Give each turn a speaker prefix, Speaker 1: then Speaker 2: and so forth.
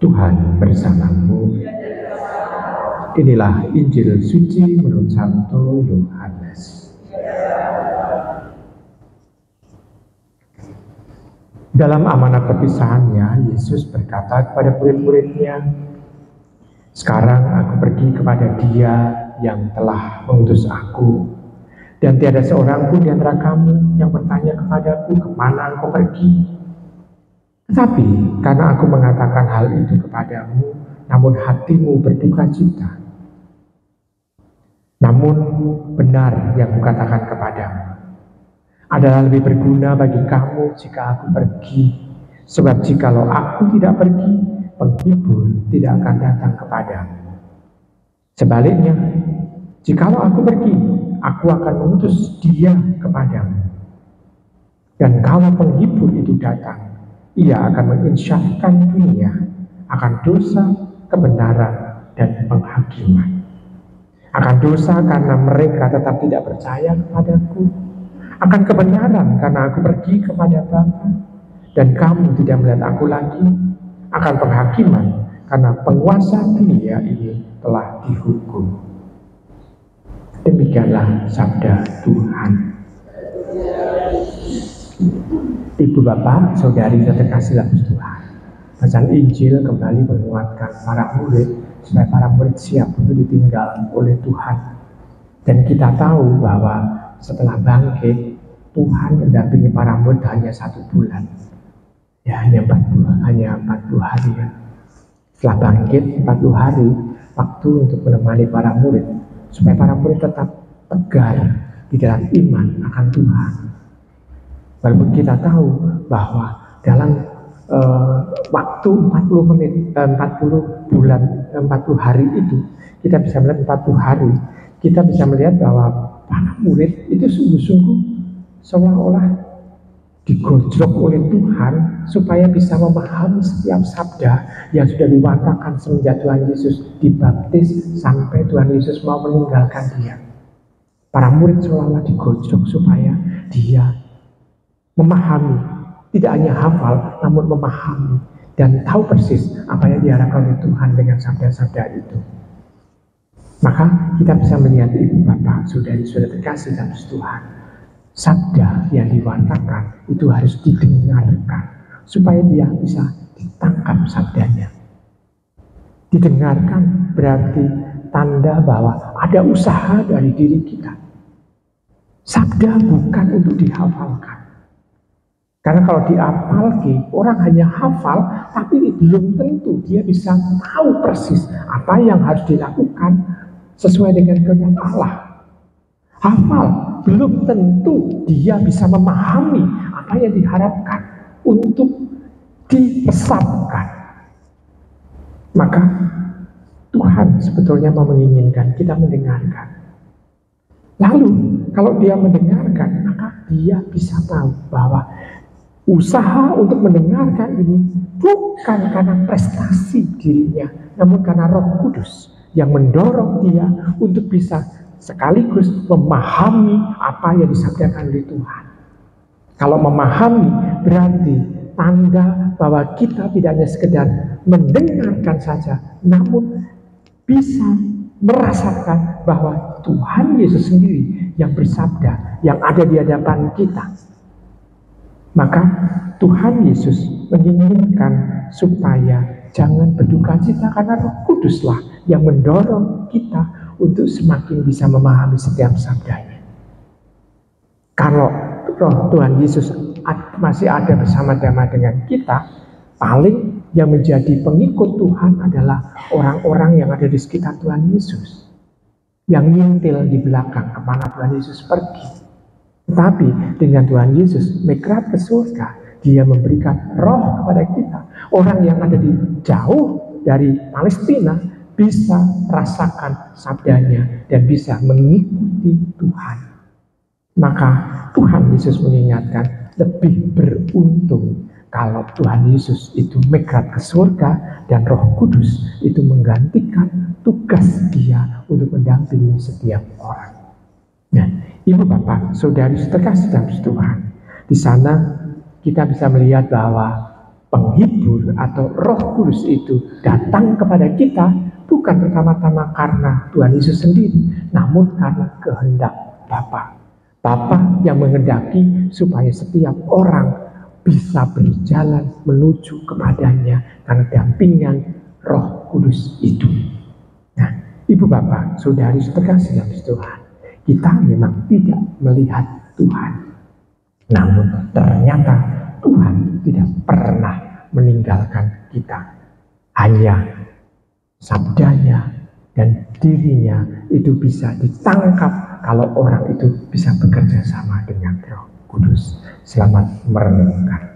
Speaker 1: Tuhan bersamamu. Inilah Injil suci menurut Santo Yohanes. Dalam amanat perpisahannya, Yesus berkata kepada murid-muridnya, "Sekarang aku pergi kepada Dia yang telah mengutus aku, dan tiada seorang pun di antara kamu yang bertanya kepadaku, kemana engkau pergi? Tetapi karena aku mengatakan hal itu kepadamu, namun hatimu berduka cita. Namun benar yang kukatakan kepadamu adalah lebih berguna bagi kamu jika aku pergi. Sebab jikalau aku tidak pergi, penghibur tidak akan datang kepadamu. Sebaliknya, jikalau aku pergi, aku akan mengutus Dia kepadamu. Dan kalau penghibur itu datang, Ia akan menginsyafkan dunia akan dosa, kebenaran, dan penghakiman. Akan dosa karena mereka tetap tidak percaya kepadaku. Akan kebenaran karena aku pergi kepada Bapa dan kamu tidak melihat aku lagi. Akan penghakiman karena penguasa dunia ini telah dihukum." Demikianlah sabda Tuhan. Ibu bapak, saudari yang terkasih dalam Tuhan, bacaan Injil kembali menguatkan para murid supaya para murid siap untuk ditinggal oleh Tuhan. Dan kita tahu bahwa setelah bangkit, Tuhan mendampingi para murid hanya 1 bulan. Ya, hanya 40 hari ya. Setelah bangkit 40 hari, waktu untuk menemani para murid supaya para murid tetap tegar di dalam iman akan Tuhan. Walaupun kita tahu bahwa dalam waktu 40 hari itu, kita bisa melihat 40 hari, kita bisa melihat bahwa para murid itu sungguh-sungguh seolah-olah digojlok oleh Tuhan supaya bisa memahami setiap sabda yang sudah diwatakan semenjak Tuhan Yesus dibaptis sampai Tuhan Yesus mau meninggalkan dia. Para murid seolah-olah digojlok supaya dia memahami, tidak hanya hafal, namun memahami dan tahu persis apa yang diharapkan oleh Tuhan dengan sabda-sabda itu. Maka kita bisa melihat ibu bapak, saudari-saudari terkasih dalam Tuhan, sabda yang diwatakan itu harus didengarkan supaya dia bisa ditangkap sabdanya. Didengarkan berarti tanda bahwa ada usaha dari diri kita. Sabda bukan untuk dihafalkan. Karena kalau diapalkan, orang hanya hafal, tapi belum tentu dia bisa tahu persis apa yang harus dilakukan sesuai dengan kehendak Allah. Hafal, belum tentu dia bisa memahami apa yang diharapkan untuk dipesatkan. Maka Tuhan sebetulnya mau menginginkan kita mendengarkan. Lalu kalau dia mendengarkan, maka dia bisa tahu bahwa usaha untuk mendengarkan ini bukan karena prestasi dirinya, namun karena Roh Kudus yang mendorong dia untuk bisa sekaligus memahami apa yang disabdakan oleh Tuhan. Kalau memahami berarti tanda bahwa kita tidak hanya sekedar mendengarkan saja, namun bisa merasakan bahwa Tuhan Yesus sendiri yang bersabda, yang ada di hadapan kita. Maka Tuhan Yesus menginginkan supaya jangan berduka cita karena Roh Kuduslah yang mendorong kita untuk semakin bisa memahami setiap sabdanya. Kalau Roh Tuhan Yesus masih ada bersama-sama dengan kita, paling yang menjadi pengikut Tuhan adalah orang-orang yang ada di sekitar Tuhan Yesus, yang ngintil di belakang kemana Tuhan Yesus pergi. Tetapi dengan Tuhan Yesus migrat ke surga, Dia memberikan Roh kepada kita. Orang yang ada di jauh dari Palestina bisa rasakan sabdanya dan bisa mengikuti Tuhan. Maka Tuhan Yesus mengingatkan, lebih beruntung kalau Tuhan Yesus itu migrat ke surga dan Roh Kudus itu menggantikan tugas Dia untuk mendampingi setiap orang. Nah, ibu bapak, saudari terkasih dalam Tuhan, di sana kita bisa melihat bahwa penghibur atau Roh Kudus itu datang kepada kita bukan pertama-tama karena Tuhan Yesus sendiri, namun karena kehendak Bapa. Bapa yang menghendaki supaya setiap orang bisa berjalan menuju kepadanya karena dampingan Roh Kudus itu. Nah, Ibu Bapak, Saudari terkasih dalam Tuhan, kita memang tidak melihat Tuhan, namun ternyata Tuhan tidak pernah meninggalkan kita. Hanya sabdanya dan dirinya itu bisa ditangkap kalau orang itu bisa bekerja sama dengan Roh Kudus. Selamat merenungkan.